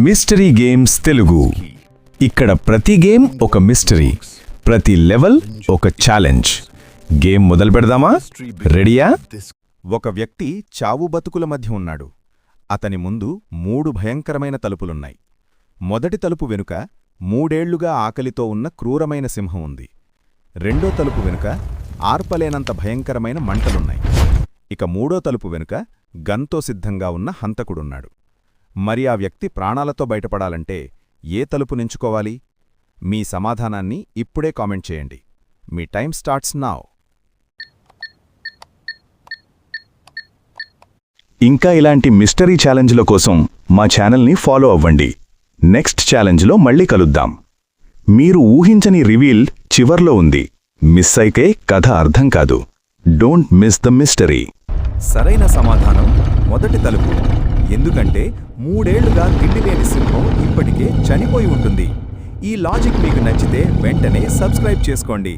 Mystery games Telugu. ఇక్కడ ప్రతి game ఒక మిస్టరీ, ప్రతి లెవెల్ ఒక ఛాలెంజ్. గేమ్ మొదలు పెడదామా? రెడీయా? ఒక వ్యక్తి చావు బతుకుల మధ్య ఉన్నాడు. అతని ముందు 3 భయంకరమైన తలుపులున్నాయి. మొదటి తలుపు వెనుక 3 ఏళ్లుగా ఆకలితో ఉన్న క్రూరమైన సింహం ఉంది. రెండో తలుపు వెనుక ఆర్పలేనంత భయంకరమైన మంటలున్నాయి. ఇక 3వ తలుపు వెనుక గన్తో సిద్ధంగా ఉన్న హంతకుడున్నాడు. మరి ఆ వ్యక్తి ప్రాణాలతో బయటపడాలంటే ఏ తలుపు నించుకోవాలి? మీ సమాధానాన్ని ఇప్పుడే కామెంట్ చేయండి. మీ టైం స్టార్ట్స్ నౌ. ఇంకా ఇలాంటి మిస్టరీ ఛాలెంజ్ల కోసం మా ఛానల్ని ఫాలో అవ్వండి. నెక్స్ట్ ఛాలెంజ్లో మళ్ళీ కలుద్దాం. మీరు ఊహించని రివీల్ చివర్లో ఉంది. మిస్ అయితే కథ అర్థం కాదు. Don't miss the mystery. సరైన సమాధానం మొదటి తలుపు. ఎందుకంటే 3 ఏళ్లుగా తిండి లేని సింహం ఇప్పటికే చనిపోయి ఉంటుంది. ఈ లాజిక్ మీకు నచ్చితే వెంటనే సబ్స్క్రైబ్ చేసుకోండి.